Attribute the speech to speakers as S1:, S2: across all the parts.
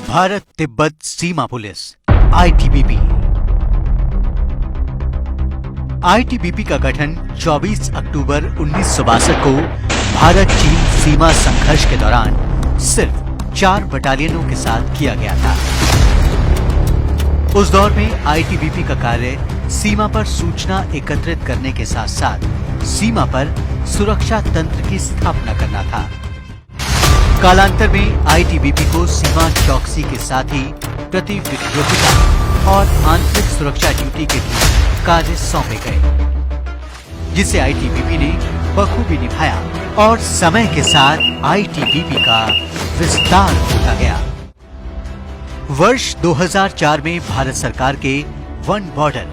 S1: भारत तिब्बत सीमा police ITBP. ITBP का गठन 24 अक्टूबर 1962 को भारत चीन सीमा संघर्ष के दौरान सिर्फ 4 बटालियनों के साथ किया गया था। उस दौर में आईटीबीपी का कार्य सीमा पर सूचना एकत्रित करने के साथ साथ सीमा पर सुरक्षा तंत्र की स्थापना करना था। कालांतर में आईटीबीपी को सीमा चौकसी के साथ ही प्रति विद्रोहिता और आंतरिक सुरक्षा ड्यूटी के भी कार्य सौंपे गए, जिसे आईटीबीपी ने बखूबी निभाया और समय के साथ आईटीबीपी का विस्तार होता गया। वर्ष 2004 में भारत सरकार के वन बॉर्डर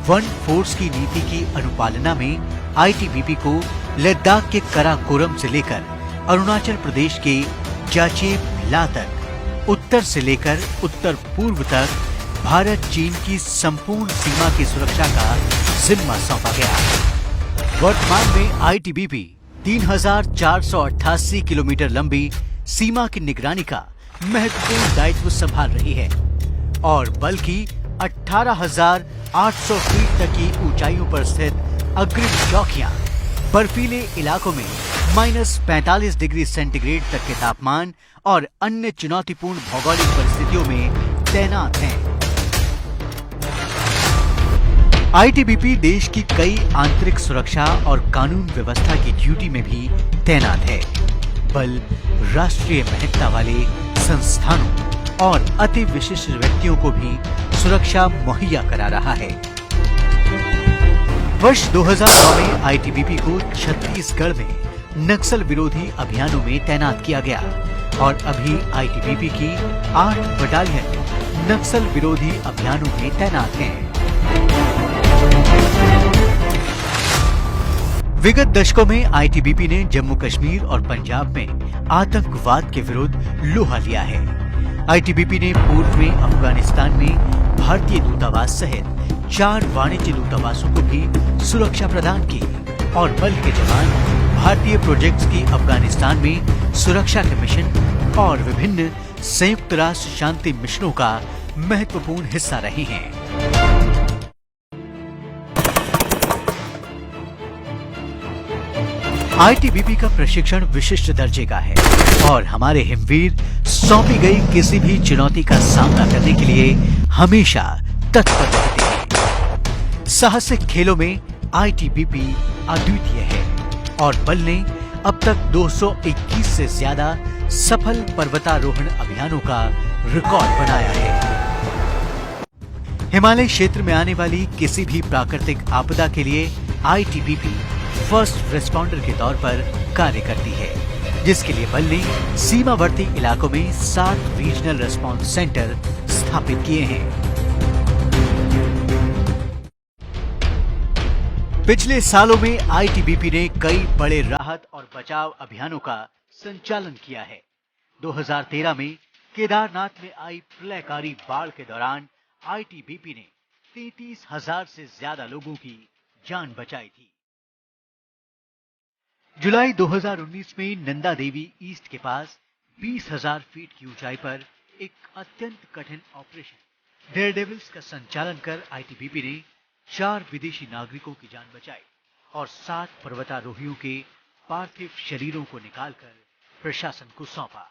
S1: वन फोर्स की नीति की अनुपालना में आईटीबीपी को लद्दाख के कराकोरम से लेकर अरुणाचल प्रदेश के जाचेला तक, उत्तर से लेकर उत्तर पूर्व तक भारत चीन की संपूर्ण सीमा की सुरक्षा का जिम्मा सौंपा गया। वर्तमान में आईटीबीपी 3488 किलोमीटर लंबी सीमा की निगरानी का महत्वपूर्ण दायित्व संभाल रही है और बल की 18,800 फीट तक की ऊंचाइयों पर स्थित अग्रिम चौकियां बर्फीले इलाकों में -45 डिग्री सेंटीग्रेड तक के तापमान और अन्य चुनौतीपूर्ण भौगोलिक परिस्थितियों में तैनात हैं। आईटीबीपी देश की कई आंतरिक सुरक्षा और कानून व्यवस्था की ड्यूटी में भी तैनात है। बल राष्ट्रीय महत्ता वाले संस्थानों और अति विशिष्ट व्यक्तियों को भी सुरक्षा मुहैया करा रहा है। वर्ष 2009 में आईटीबीपी को छत्तीसगढ़ में नक्सल विरोधी अभियानों में तैनात किया गया और अभी आईटीबीपी की 8 बटालियन नक्सल विरोधी अभियानों में तैनात हैं। विगत दशकों में आईटीबीपी ने जम्मू कश्मीर और पंजाब में आतंकवाद के विरुद्ध लोहा लिया है। आईटीबीपी ने पूर्व में अफगानिस्तान में भारतीय दूतावास सहित 4 वाणिज्य दूतावासों को भी सुरक्षा प्रदान की और बल के जवान भारतीय प्रोजेक्ट्स की अफगानिस्तान में सुरक्षा के मिशन और विभिन्न संयुक्त राष्ट्र शांति मिशनों का महत्वपूर्ण हिस्सा रहे हैं। आईटीबीपी का प्रशिक्षण विशिष्ट दर्जे का है और हमारे हिमवीर सौंपी गई किसी भी चुनौती का सामना करने के लिए हमेशा तत्पर रहते हैं। साहसिक खेलों में आईटीबीपी अद्वितीय है और बल ने अब तक 221 से ज्यादा सफल पर्वतारोहण अभियानों का रिकॉर्ड बनाया है। हिमालय क्षेत्र में आने वाली किसी भी प्राकृतिक आपदा के लिए आईटीबीपी फर्स्ट रिस्पॉन्डर के तौर पर कार्य करती है, जिसके लिए बल ने सीमावर्ती इलाकों में 7 रीजनल रिस्पॉन्स सेंटर स्थापित किए हैं। पिछले सालों में आईटीबीपी ने कई बड़े राहत और बचाव अभियानों का संचालन किया है। 2013 में केदारनाथ में आई प्रलयकारी बाढ़ के दौरान आईटीबीपी ने 33,000 से ज्यादा लोगों की जान बचाई थी। जुलाई 2019 में नंदा देवी ईस्ट के पास 20,000 फीट की ऊंचाई पर एक अत्यंत कठिन ऑपरेशन डेयरडेविल्स का संचालन कर आईटीबीपी ने 4 विदेशी नागरिकों की जान बचाई और 7 पर्वतारोहियों के पार्थिव शरीरों को निकालकर प्रशासन को सौंपा।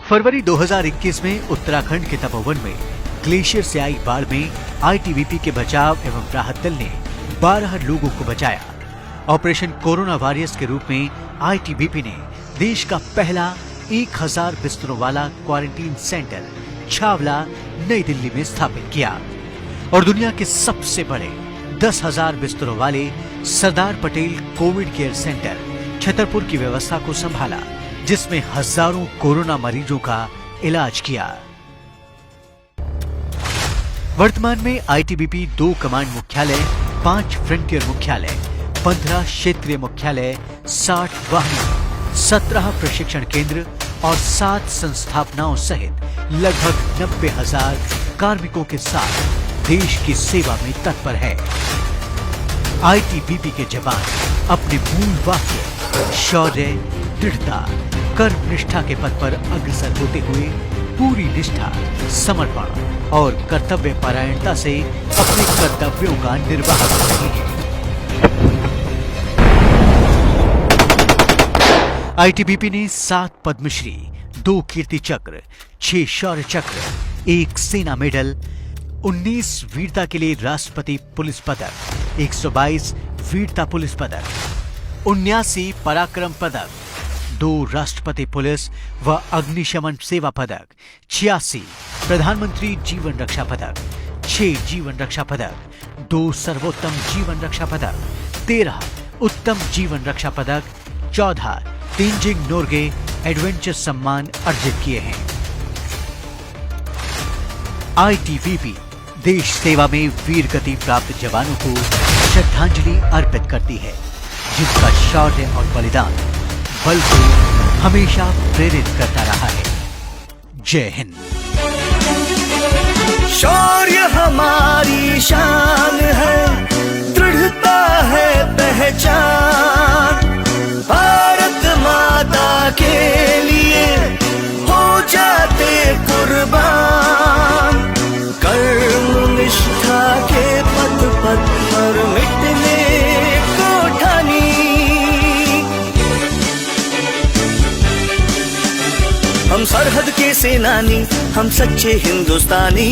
S1: फरवरी 2021 में उत्तराखंड के तपोवन में ग्लेशियर से आई बाढ़ में आईटीबीपी के बचाव एवं राहत दल ने 12 लोगों को बचाया। ऑपरेशन कोरोना वॉरियर्स के रूप में आईटीबीपी ने देश का पहला 1000 बिस्तरों वाला क्वारंटीन सेंटर छावला नई दिल्ली में स्थापित किया और दुनिया के सबसे बड़े 10,000 बिस्तरों वाले Sardar Patel Covid care centre Chhatarpur की व्यवस्था को संभाला, जिसमें हजारों कोरोना मरीजों का इलाज किया। वर्तमान में आईटीबीपी 2 कमांड मुख्यालय, 5 फ्रंटियर मुख्यालय, 15 क्षेत्रीय मुख्यालय, 60 वाहिनी, 17 प्रशिक्षण केंद्र और 7 संस्थापनाओं सहित लगभग 90,000 कार्मिकों के साथ देश की सेवा में तत्पर है। आईटीबीपी के जवान अपने मूल वाक्य शौर्य, दृढ़ता, कर्म निष्ठा के पथ पर अग्रसर होते हुए पूरी निष्ठा, समर्पण और कर्तव्य परायणता से अपने कर्तव्यों का निर्वाह कर रहे हैं। आईटीबीपी ने 7 पद्मश्री, 2 कीर्ति चक्र, 6 शौर्य चक्र, 1 सेना मेडल, 19 वीरता के लिए राष्ट्रपति पुलिस पदक, 122 वीरता पुलिस पदक, 79 पराक्रम पदक, 2 राष्ट्रपति पुलिस व अग्निशमन सेवा पदक, 86 प्रधानमंत्री जीवन रक्षा पदक, 6 जीवन रक्षा पदक, 2 सर्वोत्तम जीवन रक्षा पदक, 13 उत्तम जीवन रक्षा पदक, 14 तेंजिंग नोर्गे एडवेंचर सम्मान अर्जित किए हैं। आईटीबीपी देश सेवा में वीर गति प्राप्त जवानों को श्रद्धांजलि अर्पित करती है, जिनका शौर्य और बलिदान बल को हमेशा प्रेरित करता रहा है। जय हिंद।
S2: शौर्य हमारी शान है, दृढ़ता है पहचान, भारत माता के लिए हो जाते कुर्बान, कर्म निष्ठा के पथ पथ पर मिटने को ठानी, हम सरहद के सेनानी, हम सच्चे हिंदुस्तानी।